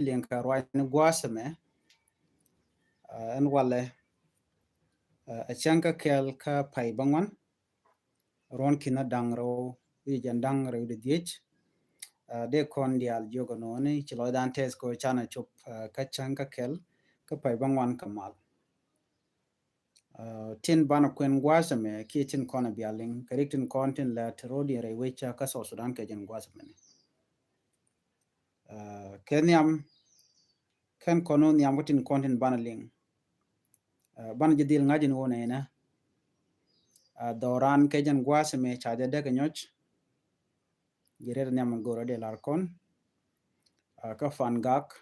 lien ka roi ni gwasame en wale a chanka kel ka pai bangwan ron kina dangro wi jan dangro de diech de kon dial jogo no ni chilo dan tes ko chana chup ka chanka kel ka pai bangwan kamal tin bana kwen gwasame ki tin kona bialing karitin kontin la terodi re wecha ka so sudan ke jan gwasame kenyam ken kono nyam tin kontin bana ling ban jidil ngajin wona ina doran kejan gwasame chaja de nyoch jirer nyam goro de larkon ka fan gak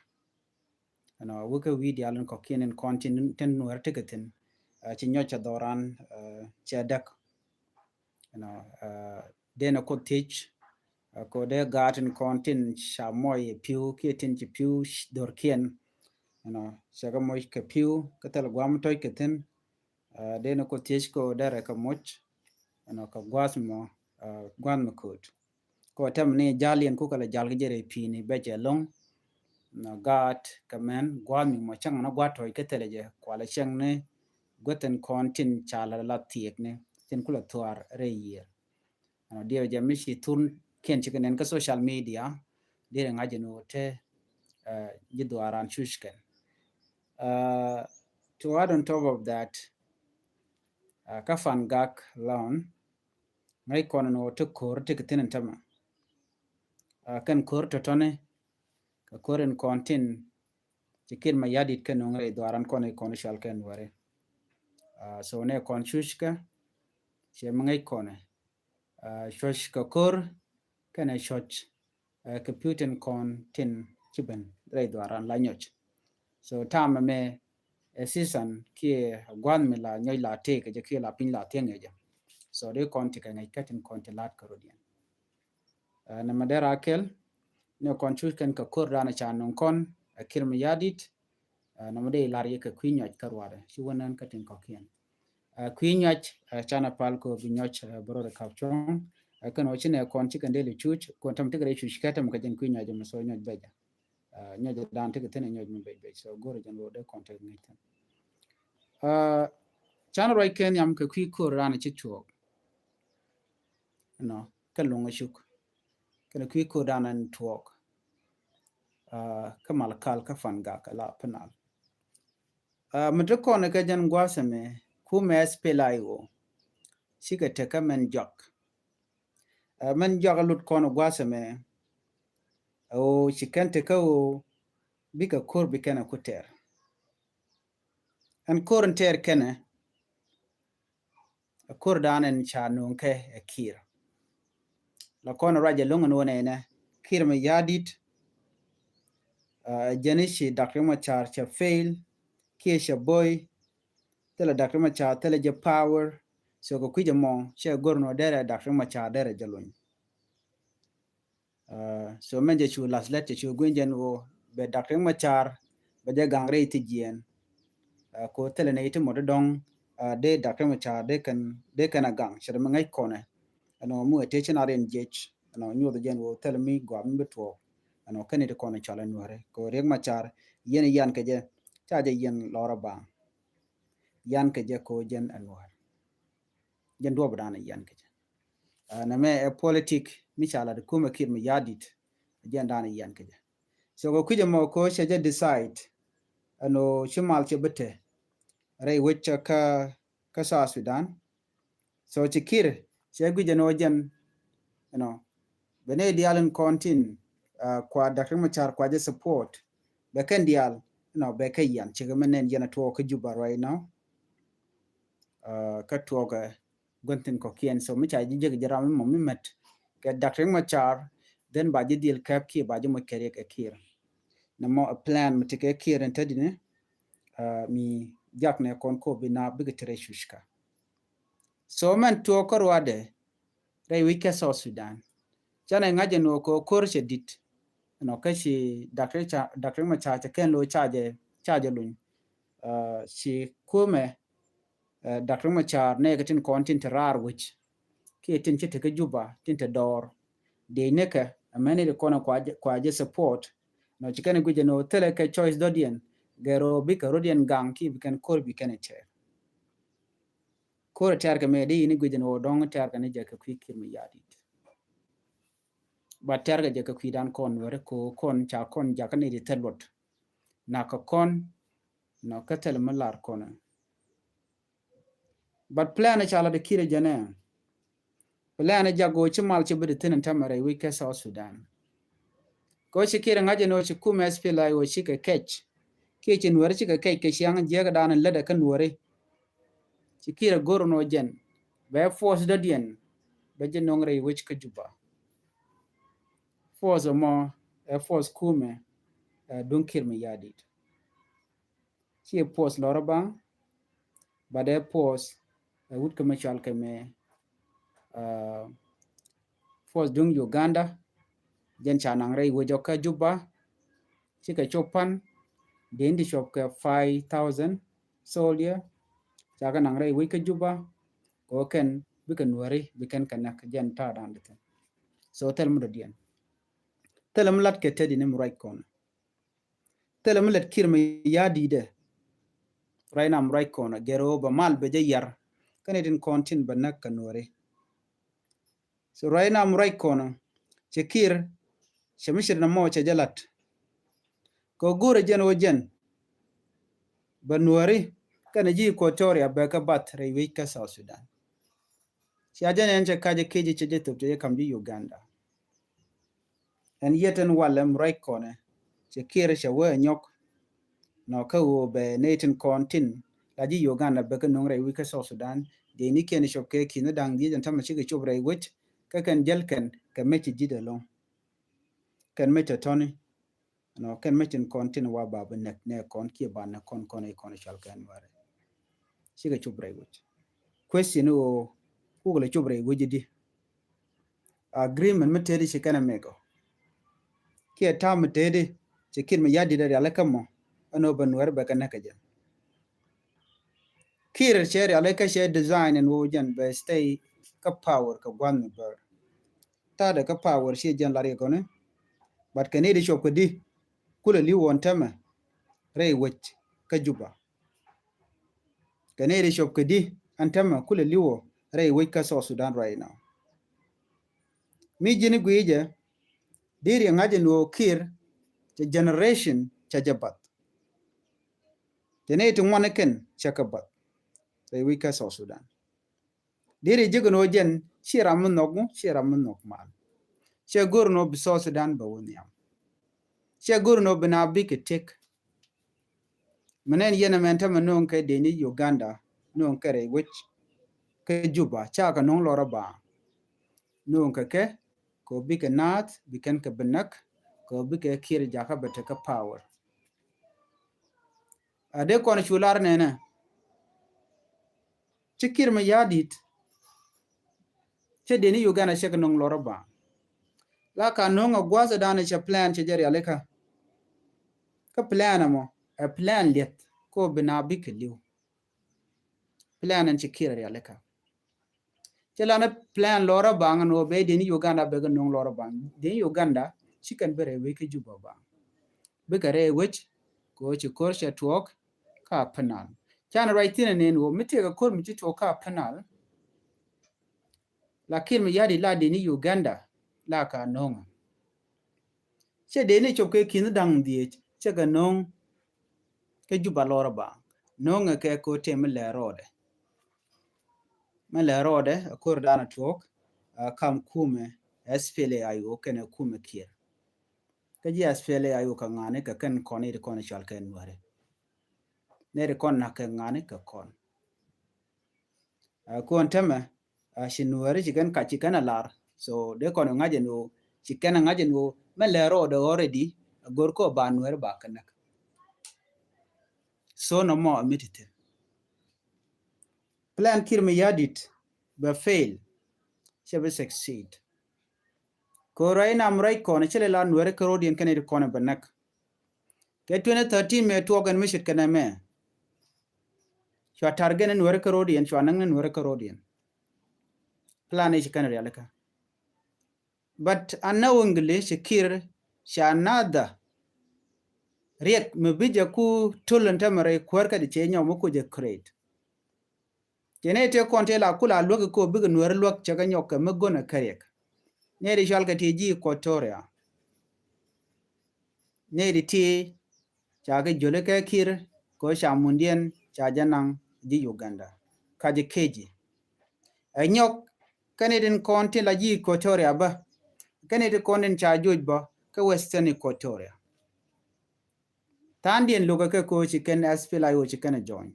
ano wuka widi alun ko kinen kontin ten nuer tiketin ci nyocha doran chadak ano dena ko teach ko de gatin kontin shamoy piu kitin ci piu dorkien ano saga moy ke piu katal gwam toy keten dena ko teach ko dere ka moch ano ka gwasmo gwan makut ko tam ni jalien ku kala jalga jere pini beje long na gat kamen gwami mo chang na gwato keteleje kwala chang ne goten kontin chala la tiek ne tin kula tuar reyer ano dia jamishi tun ken chiken ka social media dire ngaje no te jidwaran shushken to add on top of that ka fan gak lawn ngai kono no to kor tiketin tama kan kor to tone ka koren kontin chikin ma yadit ken ngai dwaran kono shal ken ware so ne kon shushka che mangai kone shosh ka kor kana shoch computing kontin chiben rai dwaran la nyoch so tam me season ki gwan me la nyoy la te ke ki la pin la tenge ja so de konti ka ngai katin konti lat karodian na madera kel ne kon shushkan ka kor dana chanon kon akir me yadit na made lar ye ka kwinyach karwade shi wonan katin kokian kwinyach chana palko binyoch brother kapchong kan ochine kon chicken daily chuch kon tam tigre chuch katam ka jen kwinyach ma so nyoj beja nyoj dan tigre tene nyoj me beja so goro jan wode contact ngaitan chana roi ken yam ka kwi ko rana chichuok no kalunga shuk kana kwi ko dana tuok kamal kal ka fanga kala penal mudko ne ka jan gwasame ku mes pelayo shika teka men jok men jok lut kono gwasame o shikan teka o bika kor bikana kuter an kor ter kene kor danen chanun ke kir la kono raja lungan wona ene kir me yadit janishi dakrima char cha fail kiesha boy tela dakrima char tela je power so ko kuje mo she gorno dere dakrima char dere jalun so menje chu laslet chu gwenjen wo be dakrima char be de gangre itijien ko tele ne ite modong de dakrima char de kan gang shere mangai kone ano mu attention aren jech ano nyodo jen wo tele mi go ambe to ano kene de kono chala nuare ko reg machar yen yan ke je chaje yen lora bang yan ke je ko jen anwar jen do badana yan ke je na me politic mi chala de kuma kir mi yadit jen dana yan ke je so ko kuje mo ko sheje decide ano shimal che bete rai wecce ka sa Sudan so chikir che guje no jen bene dialen kontin kwa dakrima char kwa je support be kan dial be kayan che menen jena to ko juba right now ka to ga gontin ko kien so mi cha je jaram mo mi met ke dakrima char den ba je deal kap ki ba je mo kere ke kir na mo a plan mi ke kir entedine mi jak ne kon ko bina bigetere shushka so man to ko wade rai wike so Sudan chana ngaje no ko korche dit no kashi dakre ma cha ken lo chaje lun si kume dakre ma cha ne gatin kontin rar wich ki tin chite ke juba tin te dor de ne ka amene de kona kwa je support no chicken guje no tele ke choice dodien gero bika rodien gang ki bikan kor bikan che kor tar ke medi ni guje no dong tar ke ne je ke kwikir mi yadi ba tar ke je ke kwidan kon wore ko kon cha kon ja kan ni telbot na ka kon no ka tel malar kon but plan chala de kire jane plan jago chimal chi bidi tinin tamare we ke South Sudan ko chi kire ngaje no chi kuma SPLA o chi ke kech ke chi nuore chi ke kech ke chiang je ga dan lede kan nuore chi kire goro no jen be force dodien be je nongre which ke juba force mo force kume dunkir mi yadit chi force loraba ba de force wut ke machal ke me force dung Uganda jen chanang rei wo joka juba chi ke chopan den di shop ke 5000 soldier chaga nang rei wike juba ko ken biken wari biken kanak jen ta dan de so tel mu dien tel mu lat ke tedi nim right kon tel mu lat kirme yadi de right nam right kon gero ba mal be je yar kanedin kontin banak kanore so right nam right kon che kir shemishir na mo che jalat ko gure jen o jen banuari kana ji Equatoria be ka bat rei wike South Sudan si ajen en che kaje keji che je tupte kam bi Uganda en yeten walem right kone che kire che we nyok no ka wo be netin kontin la ji Uganda be ka nongre wi ka South Sudan de ni ken shop ke kin dang di jan tam chi ke chobre wit ka kan jel ken ka mechi ji de long kan mechi toni no kan mechi kontin wa ba be nek ne kon ki ba na kon e kon shal kan ware chi ke chobre wit question o ku le chobre wit di agreement metedi chi kana meko ki ta metedi chi kin me yadi de ala kamo ano ban war be kan ka jan kire chere ale ka she design and wojan be stay ka power ka gwan ber ta da ka power she jan lari ko ne but ka ne di shop di kula li won tama ray wech ka juba ka ne di shop di antama kula li wo ray wech ka South Sudan right now mi jini guije diri ngaje no kir the generation cha jabat tene to moneken chakabat ray wech ka South Sudan diri jigono jen shiram nok mal she gurno bi South Sudan ba woniam she gurno bina big tek menen yena men tama non ke deni Uganda non kare which ke juba cha ka non lora ba non ke ko big nat biken ke benak ko big kir jaka bete ka power ade kon chular nena chikir ma yadit che deni Uganda she ka non lora ba la ka non gwaza dana che plan che jeri aleka ka plan mo a plan let ko bina big liu plan an chikir aleka chelana plan lora bang no be deni Uganda be no lora bang deni Uganda chicken bere we ke juba bang be kare which ko chi korsha talk ka penal chan right in ne no mite ka kor mi to ka penal lakin mi yadi la deni Uganda la ka no che deni choke kin dang die che ga no ke juba lora bang no ke ko tem le rode mele rode kor dana talk kam kume SPLA ayo kene kume kier ka ji SPLA ayo ka ngane ka ken koni de koni chal ken ware ne de kon na ka ngane ka kon ko nteme shinware ji kan ka ci kana lar so de kon ngaje no ci kana ngaje no mele rode already gor ko ba nwere ba kana so no mo amitite plan kirme yadit ba fail shebe succeed ko raina amrai ko ne chele la nwere ko rodien kane de kon banak ke 2013 me tuogan mishit kana me shwa targen nwere ko rodien shwa nang nwere ko rodien plan is kana realika but unknowingly shakir shanada riek me bija ku tulen tamare kwarka de chenya mo ku je create jene te konte la kula lwak ko biga Nuer lwak chaga nyoka me gona karek ne ri shalka ti ji Equatoria ne ri ti chaga jole ka kir ko shamundien cha janang ji Uganda kaji keji anyok kanedin konte la ji Equatoria ba kanedin konen cha joj ba ka Western Equatoria tandien luga ka ko chiken aspila yo chiken join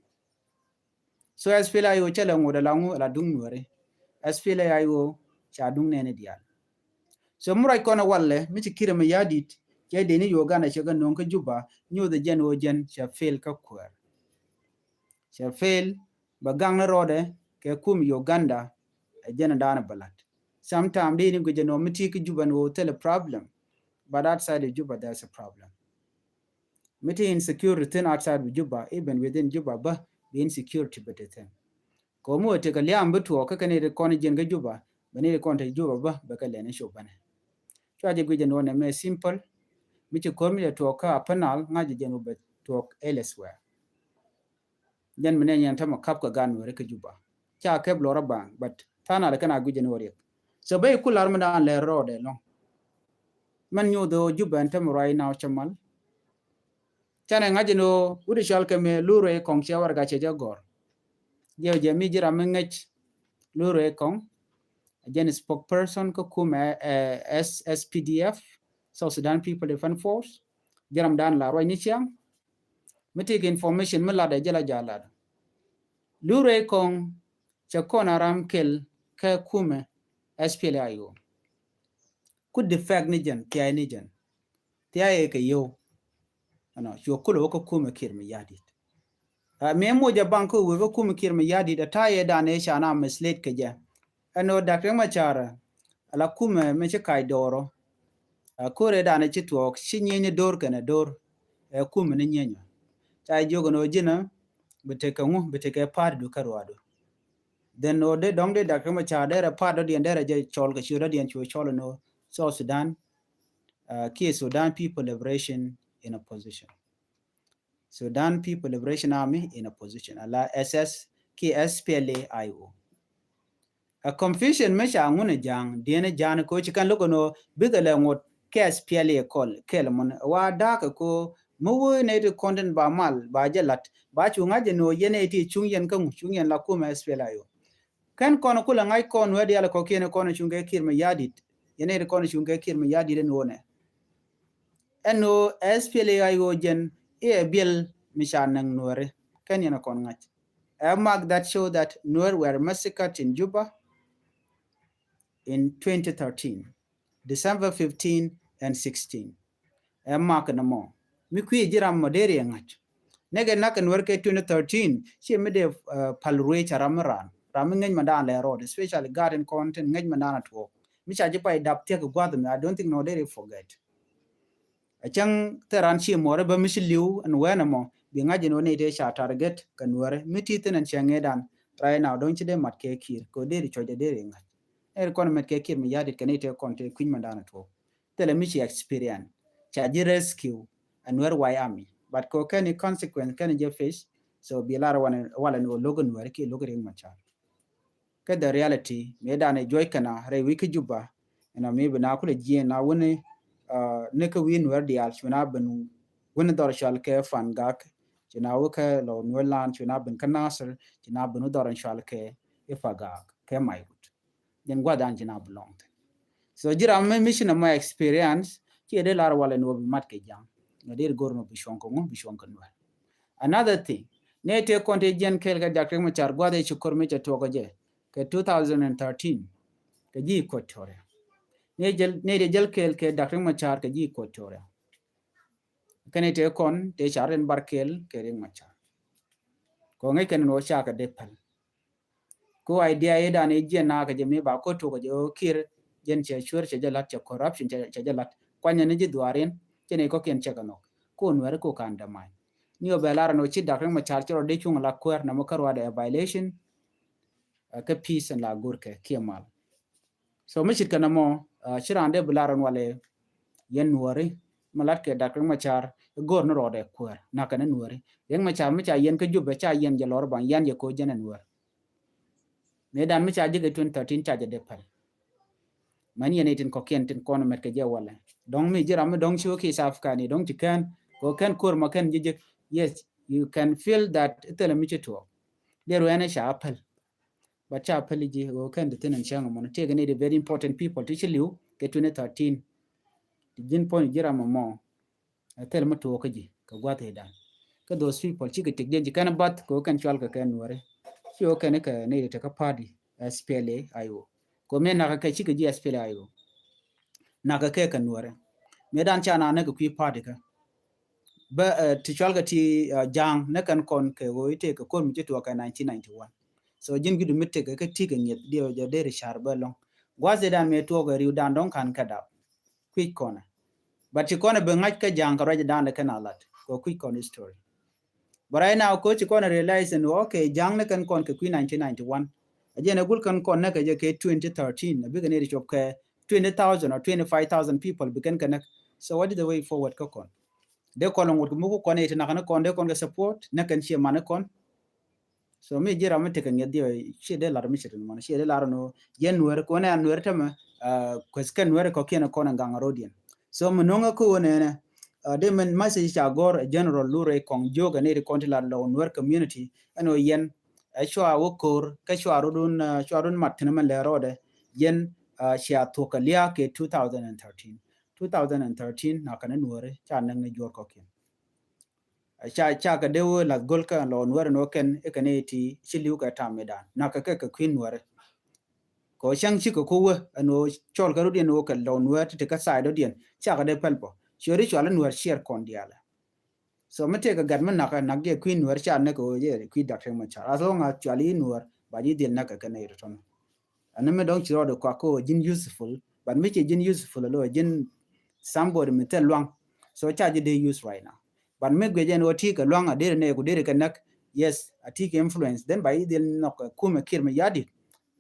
so aspila yo chala ngoda langu la dung Nuere aspila yo cha dung nene dial so murai kona walle mi kire me yadit ke de ni Uganda chaga non ka juba nyu de jen o jen cha fail ka kwer cha fail ba gang na rode ke kum Uganda a jen dana balat sometime de ni go jen o miti ka juba no tell a problem but outside of Juba there's a problem miti insecurity outside of Juba even within Juba ba the insecurity better ko mo te ka liam beto ka kane de kon jen ga Juba bane de kon te Juba ba ka lene sho bane chwaje go jen o ne me simple michi kormi to ka panal ngaji jenu bet to elsewhere jen menen yan tama kap ka gan wore ka Juba cha ke blora bang but tana da kana gujenu wore so bay kular mena an le rode no man nyu do Juba en tama right now chamal chana ngaji no udi shal ke me lure kong chawar ga che jagor je mi jira mengech lure kong jen spokesperson ko kuma SSPDF South Sudan People Defense Force jaram dan la roi ni chiang mitig information mila da jala jala lure kong chakona ram kel ka kume SPLIO could defect nijan kia nijan tia ke yo ano yo kulo ko kume kirmi yadit me mo ja banko we ko kume kirmi yadit da taye da ne shana mislead ke ja ano dakre machara ala kume me kai doro kore da ne chitwo shinyenye dor kana dor kume ne nyenyo ta jogo no jina beteka ngu beteka par du karwado then no de dong de dakama cha de part of the andere je chol ga shura dien chu chol no South Sudan ki Sudan People Liberation in opposition Sudan People Liberation Army in opposition ala SS ki SPLA-IO a confusion me cha ngune jang diene jan ko chikan logo no bigale ngot ki SPLA kol kelmon wa da ko mo ne de content ba mal ba jelat ba chu ngaje no yene ti chung yen kan chung yen la kuma SPLA-IO kan kono kula ngai kon wedi ala ko kene kono chunge kirma yadit yene de kono chunge kirma yadit en wone eno SPLA-IO jen e bill mishan nang Nuer kan yana kon ngach a mark that show that Nuer were massacred in Juba in 2013 December 15 and 16 a mark na mo mi kwi jiram moderi ngach nege nak Nuer ke 2013 chi me de palruwe charamran ramen ngeng mandan le road especially garden content ngeng mandan atwo mi cha jipa dap te ko gwadam I don't think no they forget a chang teran chi more ba misliu and wena mo bi ngaji no ne de cha target kan Nuer miti tenen changedan right now don't you de mat ke kir ko de choje de ngach er kon met ke kir mi yadit kanite konte kwin mandan atwo tele mi chi experience cha ji rescue and Nuer why army but ko kani consequence kani je face so bi lara wala no logo Nuer ki logo ring machar ka the reality me da ne joy kana re wiki Juba ina me bina kula ji na woni ne ka wi Nuer di al chuna ben woni dor shal ke fan gak chuna wuka lo Nuer land chuna ben kanasir chuna ben dor shal ke ifaga ke mai gut den gwadan chuna belong so jira me mission my experience ki de lara wala no mat ke jang ngadir gorno bishonko ngum bishonko Nuer another thing ne te konte jen kel ga dakre mo char gwade chukor me to ko je ke 2013 ke ji Equatoria ne de jel kel ke dakre mo char ke ji Equatoria kene te kon te charen barkel ke ring mo char ko ngai ken no cha ka de pal ko idea e da ne jen na ka je me ba ko to ko je kir jen che chur che jalat che corruption che jalat kwanya ne ji duaren chene ko ken che kano ko Nuer ko kanda mai niyo belara no chi dakre mo char choro de chung la kwer na mo karwa de violation ka peace and la gurke kiemal so mi chit kana mo chirande bularan wale yen Nuer malat ke dak machar gor no rode kwer na kana nuore yang machar macha yen ke jube cha yen je lor ban yan ye ko jena nuor medan macha je 2013 cha je de pal man yen tin ko ken tin kono met ke je wala dong mi jira me dong shu ki saf kani dong ti kan ko kan kur ma kan je yes you can feel that tele mi to there ene sha apel but cha apel je ko kan de tin chang mo te ne the very important people to chilu ke 2013 jin point jira mo tel ma to ka ji ka gwate dan ka those people chi ka tik den ji kana bat ko kan chwal ka kan wore chi o kan ka ne ta ka party SPLA ayo ko me na ka chi ka ji SPLA ayo na ka ke kan wore me dan cha na ne ka kwi party ka ba ti chwal ka ti jang ne kan kon ke wo ite ka kon mi to ka 1991 so jin gidu mitte ka ti ka nyet dio jo de shar ba long gwaze dan me to ga riu dan don kan ka da kwi kona but you kona be ngaj ka jang ka raja dan ka na lat ko kwi kona story. But right now, coach, you gonna realize and okay, young ne kan kon ke 1991. Again, a good kan kon ne ke 2013. A big need of 20,000 or 25,000 people begin connect. So what is the way forward? Kokon. They call on what mugu kon it na kana kon de kon support ne kan share man kon. So me jira me take ngedi she de lar mi shit man she de lar no yen wer ko na wer tama kwesken wer ko kena kon nganga rodian. So munonga ko ne de men message cha gor general lure kong joga ne konti la lo Nuer community ano yen shwa wokor ka shwa rudun matina man le rode yen sha toka lia ke 2013 na kana Nuer cha nang ne jor ko ken cha ka dewo la golka lo Nuer no ken e kane ti chiliu ka tamedan na ka ka queen Nuer ko shang chi ko ko ano chol ka rudin no ka lo Nuer te ka side odien cha ka de pelpo shori chwala Nuer share kondiala. So me take a government naka queen Nuer cha ne ko je queen Dr. Machar as long as chwali Nuer ba ji del naka kana return and me don't chiro de kwa ko jin useful but me jin useful lo jin somebody me tell long so charge they use right now but me gwe jen oti ka long a de ne ko de ka nak yes a take influence then by del nok kuma kir me yadi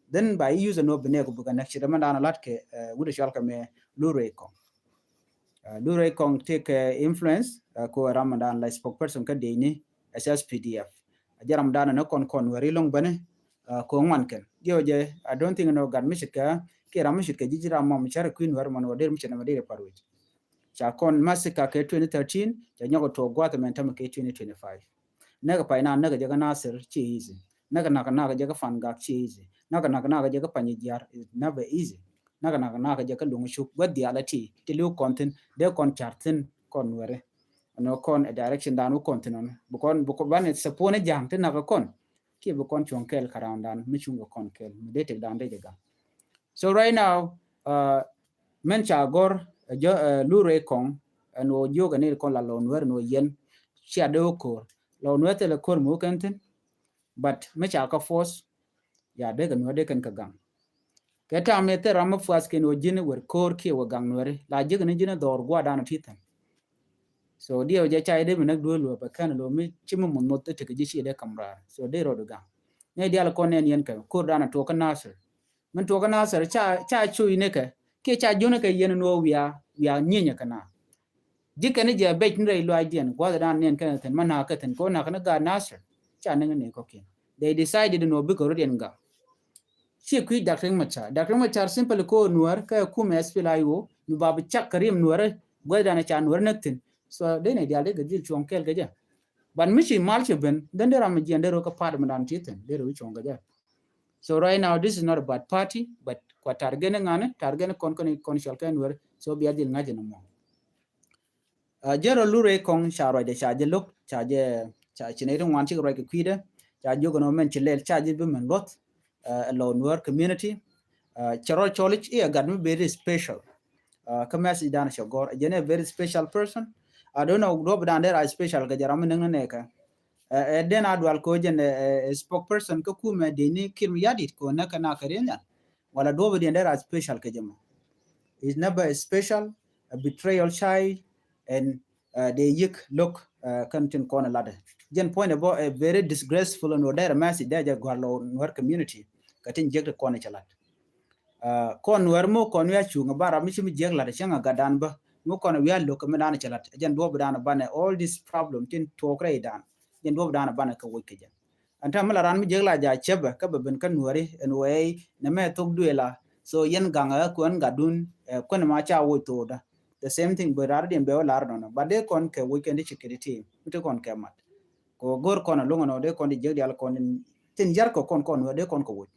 then by use no bene ko buka nak shira man dana lat ke wude shalka me lure ko Lure Kong take influence ko Ramadan la spokesperson ka deni SSPDF. Aja Ramadan na kon wari long bane ko ngwan ken. Dio je I don't think no gan mishika ke ramishika jijira mom chara queen war man wader michana madire parwich. Cha kon masika ke 2013 ja nyago to gwata mentama ke 2025. Naga paina naga jaga nasir chi easy. Naga jaga fanga chi easy. Naga jaga panyijar is never easy. Naga jaga lungu what the alati tilu content de kon chartin kon were no kon a direction danu content bukon ban sapone jam tin naga kon ki bukon chonkel karandan michungo kon kel de dan de jaga. So right now men cha gor lure kong no yoga ne kon la lon wer no yen chia de ko lon wer te le kor mu kanten but me cha ka force ya de kan no de kan ka gang keta me te ram fuas ken o jine wer kor ki o gang nore la jig ne jine dor gwa dan titan so dio je chai de me nak do lo ba kan lo mi chimu mun not te ke ji de kamra so de ro do gang ne dia la kon ne yen ka kor dan to ka nasir men to ka nasir cha chu ne ka ke cha jone ka yen no wiya nyenya kana jikane je be tin re lo idea gwa dan ne kan ten mana ka ten ko na kana ga nasir cha ne ko ken they decided no be ko ro gang she quit Dr. Machar simple ko Nuer ka kuma SPLIO mi babu chak karim Nuer gwada na cha Nuer naktin so de ne dia de gajil chonkel gaja ban mishi malche ben den dera mi jende ro ka pad man titen de ro chonga ja so right now this is not about party but kwa targene ngane targene kon shalka Nuer so bi adil ngaje no mo jero lure kon sharo de cha je lok cha chinere wan chi ro ka kwide cha jogo no men chilel cha je be men lot Nuer community Charol Cholich is a very special. Kamas Idana Shagor, a very special person. I don't know, Rob down there is special, Gajaramaneka. Then I do alcogen a spokesperson, Kokuma, Dini, Kirmiadit, Konaka Nakarina. While a Dover and there are special Kajama. It's never a special, a betrayal shy, and the yik look content corner ladder. Jen point about a very disgraceful and whatever message there, Nuer community. Katin jek corner chalat. Kon wermo kon ya chunga bara mi chimi jek la changa gadan ba no kono wi allo ko medana chalat jen do bedana bane all this problem tin to kray dan jen do bedana bane ka woke jen anta mala ran mi jegla ja cheba ka be ben kan wari en way na me tok duela so yen ganga ko an gadun ko ma cha wo to da the same thing but ar den be wala no but de kon ke weekend security mito kon ke mat ko gor kono lungo no de kon di jegdi al kon tin jar ko kon de kon ko wo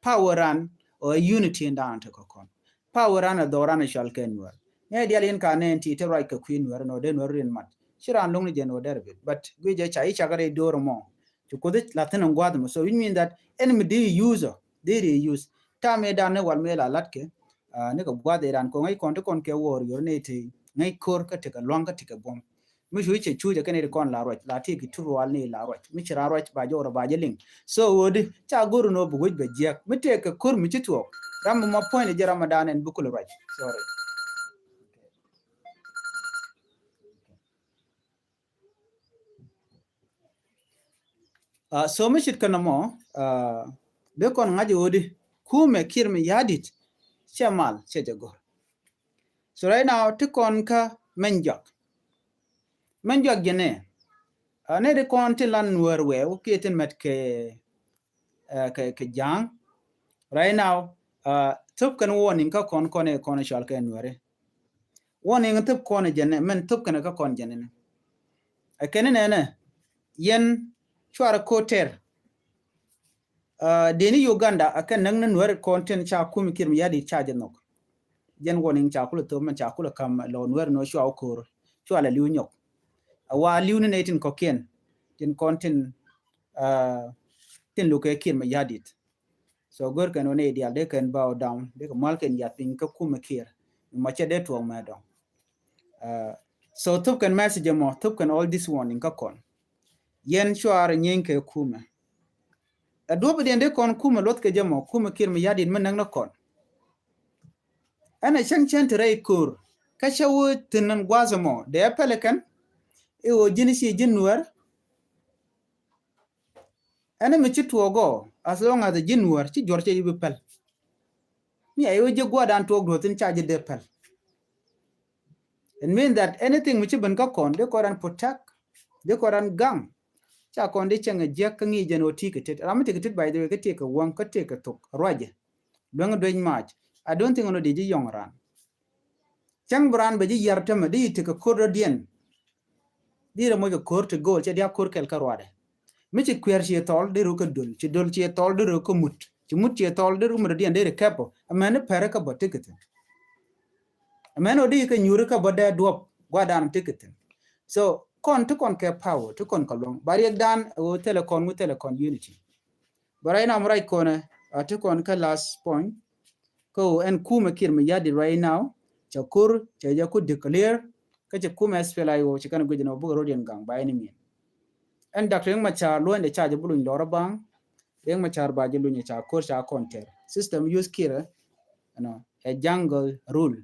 power ran or unity in down to kon power ran a doran shal ken wer ne dial in ka ne ti te right ka queen wer no de no rin mat shiran lungo je no derbe but we je chai chagare doro mo to ko de latin ngwad mo so it mean that enemy de user they use ta me dan ne wal me la latke ne ko gwade ran ko ngai kon to kon ke wor yor ne ti ngai kor ka te ka long ka te ka bom mi shu che chu je kene kon la ro la ti ki tu wal ne la ro mi chira ro ba jo ro ba je ling so wodi cha guru no bu be je mi te ka kur mi chito ram mo point je ramadan en bukul ro sorry so mi shit kana mo be kon ngaji wodi ku me kir mi yadit chamal che je go so right now ti kon ka menjak jene ne de kon ti lan Nuer we ki tin met ke jang right now tup kan warning ka kon shal ke Nuer warning tup kon jene men tup kan ka kon jene kene ne yen chwara koter deni Uganda akan nang Nuer content cha kumi kirmi yadi cha janok jen warning cha kula to men cha kula kam lo Nuer no shwa kor chwala liu nyok wa liu ne tin kokien tin content tin luke kirmi yadit so gor kan one ideal they can bow down they can malken ya pin ka kuma kir ma che de to ma do so tup kan message mo tup kan all this warning ka kon yen chwar nyen ke kuma adobe den de kon kuma lot ke jamo kuma kir mi yadin men nang na kon ana chen tere kur ka shawu tinan gwazamo de pelikan e o jinisi jinnuar ana mi ci tuogo as long as the jinnuar ci jorche yibe pel mi ayo je gwadan to do tin charge de pel it means that anything which ban ka kon de koran protect de koran gam cha kon de chenga je ka ngi jeno ticket ram ticket by the way ka take wan ka take tok roje don do match I don't think ono de ji yong ran chang bran be ji yartama de take ko dien dire mo ko to goal che dia kor kel karwade mi ci kwer ci tol de ro ko dul ci dol ci tol de ro ko mut ci tol de ro mo dien de kapo amene pere ka bo ticket amene odi ka nyuru ka bo de dop gwadan ticket so kon to kon ke power to kon kalong bari dan o telecom unity barai na mrai kone to kon ka last point ko en kuma kir mi yadi right now chakur cha ku declare ka cha kuma spela yo cha kan gujino bu rodien gang ba ni mi en dr yang machar lo ne cha bulun lora bang yang machar ba je lunya cha kor cha counter system use kira a jungle rule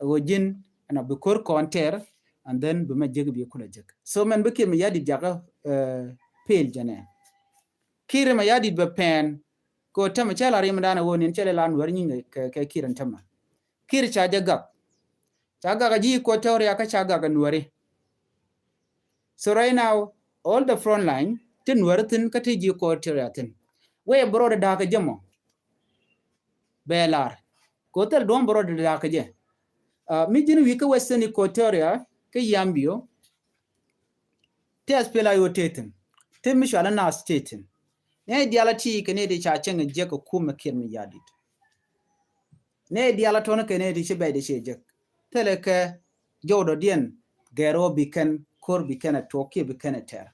go jin bu kor counter and then bu ma jeg bi kula jeg so men bu kir mi yadi jaga pel jane kire ma yadi be pen ko tama chala rim dana woni chele lan war nyi ke kiran tama kir cha jaga ji ko tawre aka cha ga nuare so right now all the front line tin waratin ka ti ji ko tawre tin we bro da ka jamo belar ko tel don bro da ka je mi jin wi ka western ko tawre ka yambio tes pela yo tetin tin mi shala na statin ne dialati ke ne de cha chen je ko kuma kirmi yadit ne diala tono ke ne di che be de che je tele ke jodo dien gero biken kor biken a toki biken a ter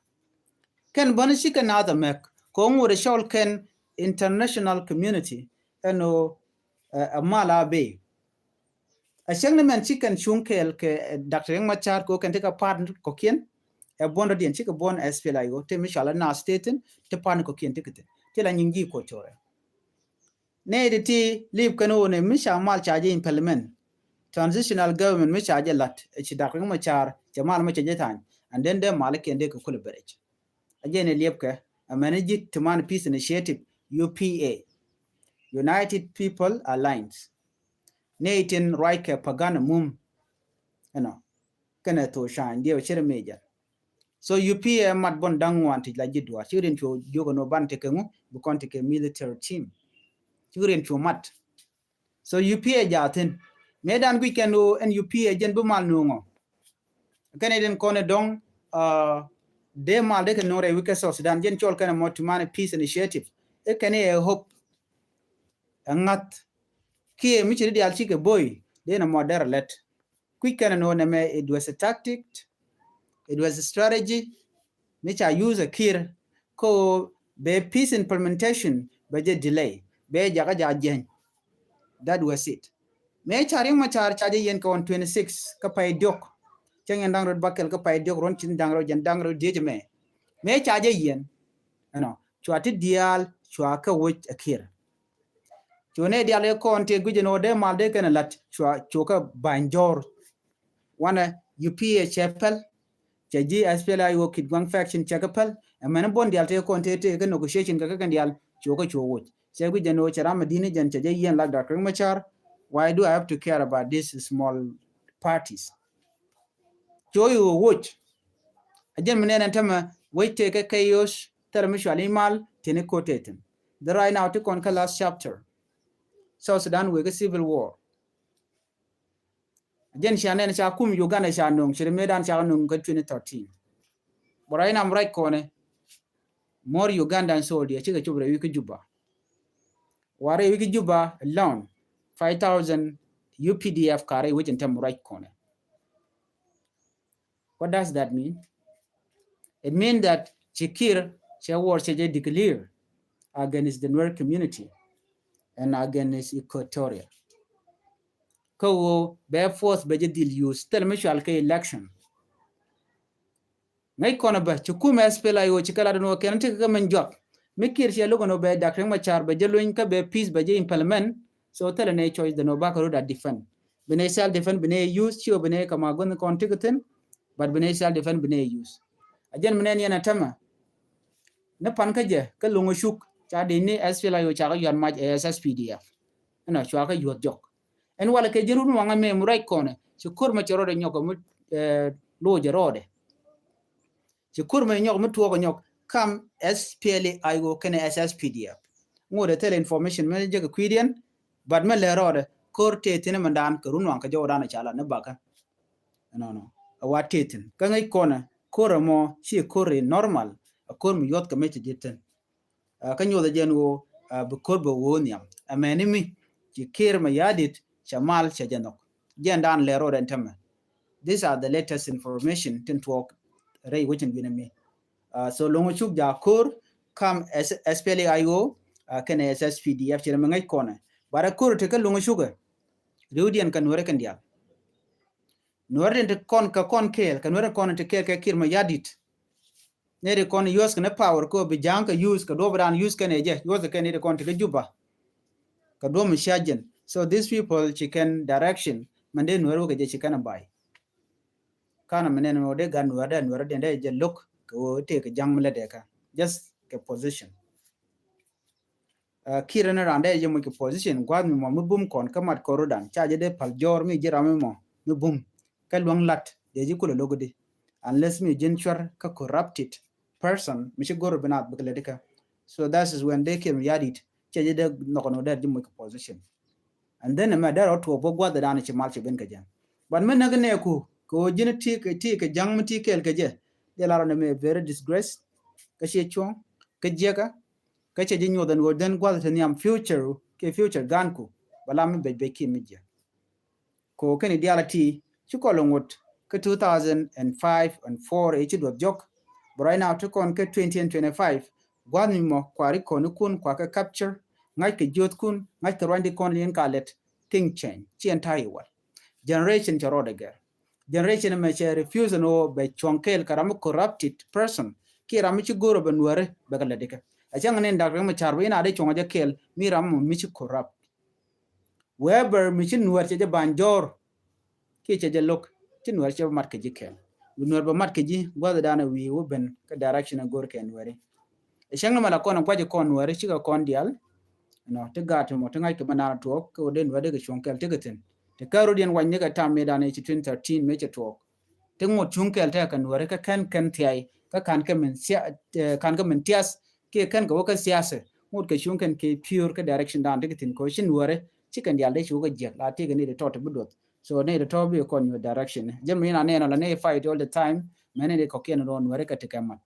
ken bonishi ken other mek ko ngure shol ken international community eno mala be a shengne men chicken chunkel ke dr yang machar ko ken tika part ko kien e bondo dien chika bon spla yo te mishala na staten te pan ko kien tikete te la nyingi ko tore ne de ti lip kano ne misha mal chaje in parliament transitional government mi charge lat ci dak ma char jamal ma chaje tan and then de mal ke ndek ko leberech ajene liepke a managed to man peace initiative UPA United People Alliance Nathan Raike Pagan Mum kana to shan dio chere meja so UPA mat bon dangwan ti la jidwa chirin cho jogo no ban tekengu bu kon teke military team chirin cho mat so UPA jatin medan weekend o en UPA jen bu mal nungo kana den kone dong de mal de no re wike so Sudan jen chol kana motumane peace initiative e kana e hope ngat kie mi chiri dial chike boy de na modern let quick kana no me it was a tactic, it was a strategy which I use a kir ko be peace implementation be je delay be jaga jajen that was it me chari ma char chaje yen ko on 26 ka pay dok chengen dang rod bakel ka pay dok ron chin dang ro jen dang ro deje me chaje yen chwati dial chwa ka wich a kir chune dial ko on te guje no de mal de kana lat chwa choka banjor wana UPA chapel chaji aspela yo kid gwang faction chakapal amana bon dial te kon te negotiation ka kan dial choka chowo se guje no chara madini jan chaje yen la da kring machar why do I have to care about these small parties choyo watch ajen menen tama wait take kayos termishali mal tene quotaten the right now to kon last chapter South Sudan we civil war ajen shanen cha kum Uganda sha nong shire medan cha nong 2013 but right now right kone more Ugandan soldiers chiga chubre wiki juba ware wiki juba alone 5,000 UPDF kare which in term right corner. What does that mean? It means that Chikir war declare against the Nuer community and against Equatoria. Ko be force be deal use telmishal ke election. Ngai kono ba chukume spela yo chikala no kenante ka manjok. Mikir she logo no be dakre machar be jeluin ka be peace be implement so tell ne choice the no back road that defend. Bene self defend bene use chio bene kama gon kontiguten but bene self defend bene use. Ajen menen yana tama ne pan ka je ka lungo shuk cha de ni SPLA yo cha ga yan maj SSPDF na chwa ka yot jok en wala ke jirun wanga me murai kone ci kur ma choro de nyoko mu lo je rode ci kur ma nyoko mu tuwo nyok kam SPLA ayo kene SSPDF ngode tele information me je ka kwidien bad me le rode kor tetine mandan ka run wanga jawda na chala ne baka no awatetin ka ngai kone kor mo ci kor normal kor mu yot ka me ci jitten ka nyoda jen wo bu kor bo woniam ameni mi ci kir ma yadit chamal chajanok jendan lero den tama these are the latest information tin talk ray wichin binami so longo chuk ja kor kam SPLAIO kan SSPDF ci ma ngai kone bara kor te ka longo shuga rewdien kan wore kan dia norden te kon ka kon kel kan wore kon te kel ka kir ma yadit nere kon yos kana power ko bi janka use ka dobran use kan eje yos kan nere kon te juba ka do shajen so these people chicken direction mande nuero ke je chicken bai kana menen no de gan nuero de je look ko te ke jangmle de ka just ke position kirana rande je mo ke position gwad mi mo bum kon kamat korodan cha je de pal jor mi jirame mo mi bum ka long lat de ji kulo logode unless me jenchar ka corrupted person mi goro benat bekle de ka so that is when they came yadit cha je de no de mo ke position and then ma daro to bo gwa da na ci mal ci ben ka jan ban men naga ne ko jina ti ka jang mti kel ka je de la ro me very disgrace ka she chon ka je ka ce jinyo dan go den gwa da niam future ke future gan ku bala mi be ki mi je ko ken ideality ci ko longot ka 2005 and 4 e ci do jok but right now to kon ka 2025 gwa mi mo kwari ko ni kun kwa ka capture ngai ke jot kun ngai to randi kon yen kalet thing change chi entire war generation charode ger generation me che refuse no be chonkel karam corrupted person ki ram chi goro ben ware be kala deka a chang ne ndak ma charwe ina de chonga kel mi ram mi chi corrupt weber mi chi nuar che banjor ki che lok chi nuar che mat ke jikel nuar ba mat ke ji gwada dana wi wo ben ka direction gor ken ware a chang ma la kon kwaje kon ware chi ka kon dial no te gato mo te ngai ke banana to ko den wade ke chonkel te gaten te karodian wan ne ka tam me dane ci 2013 me ci to te ngot chunkel ta kan wore ka kan tiai ka kan ka men kan ka men tias ke kan ka siyasa ngot ka chunken ke pure ka direction dan de tin ko shin wore ci kan yalde ci ga je la te ga ne de to budot so ne de to be kon your direction jam ina ne la ne fight all the time mene de ko ken ron wore ka te kamat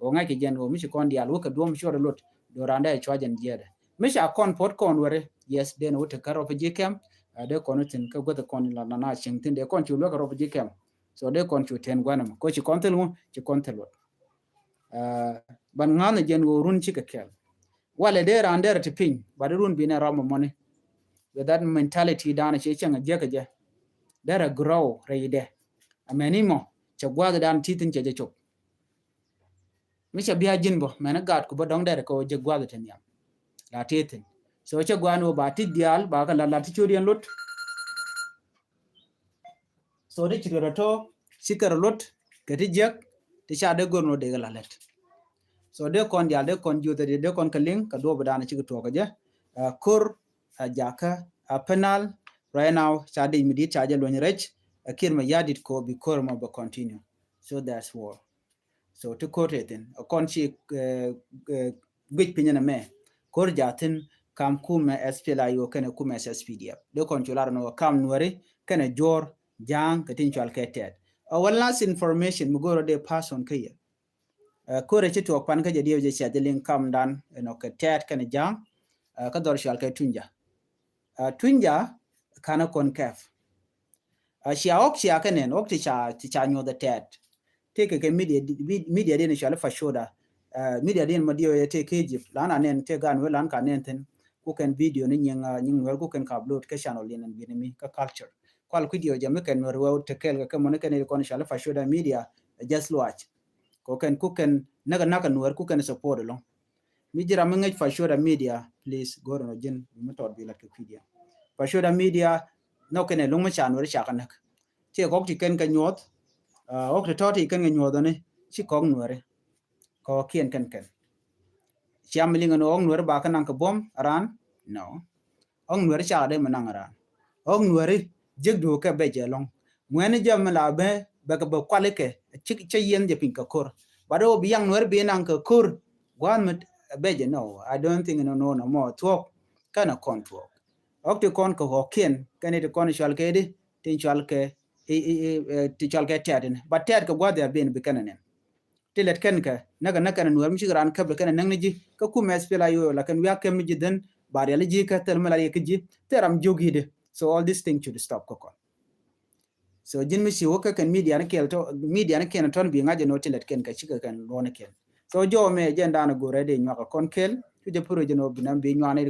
o nga ki jen o mi ci kon dial wo ka dom shore lot do randa e chwajen jede mi sha kon pot kon wore yes den wo te karo pe jikem de kon tin ka go de kon la na ching tin de kon chu lo ka ro pe jikem so de kon chu ten gwanam ko ci kon tel ci kon tel ban ngana jen wo run ci ka kel wala de randa te pin ba de run bi na ramo money with that mentality dana che changa je ka je dara grow reide amenimo cha gwa dan titin che je chok mi cha biya jinbo mena gat ku bodong dere ko je gwa ten yam la titin so cha gwa no ba ti dial ba ka la ti churian lot so de chiro to sikar lot ke ti jek ti cha de gorno de la let so de kon dial de kon ju de kon kaling ka do badana chi to ka je kur jaka penal right now cha de midi cha je lo nyerech kir ma yadit ko bi kor ma ba continue so that's war so to quote it in a conchi big pinyana me kor jatin kam kuma SPLA yo kana kuma SPDF de controlar no kam nuare kana jor jang katin chal ketet a last information mugoro de pass on kaya kore chitu pan ka jadi je cha link kam dan no ketet kana jang ka dor chal ke tunja kana konkaf shia ok shia kanen ok ti cha nyo the tet take ke media den shala fa shoda media den madio ye take Egypt lana nen te gan we lan ka nen ten ku ken video ni nyang wer ku ken ka upload ke channel len binimi ka culture kwal video jame ken wer we te kel ka mon ken ko shala fa shoda media just watch ko ken naga wer ku ken support lo mi jira mi ngej fa shoda media please go no jin mi tot bi la ke video fa shoda media no ken lo ma chan wer cha kanak che ko ti ken ka nyot ok to ti ken nyot ne chi kong nuare ko kien ken chiam linga no ong nuare ba kan ka bom ran no ong nuare cha de manang ran ong nuare jig do ka be jelong ngwen jam la be ka ba kwale ke chi che yen je pin ka kor ba do bi yang nuare bi nang ka kor gwan met be je no I don't think no more talk kana control ok ti kon ko kien kan ti kon shal ke di tin shal ke ti chal ke tadin but tad ka gwa there bin bi kanane tilet ken ka naga nuar mi ran ka be kan nang ji ka ku mes pela yo la kan ya kem ji den bar ya ji ka tel mala ye ji teram jogi de so all this thing should stop ko so jin mi wo ka kan media na kel to media na ken ton bi ngaje no tilet ken ka chika kan ron ken so jo me jenda na gore de nyaka kon kel tu je puro je no binam bi nyane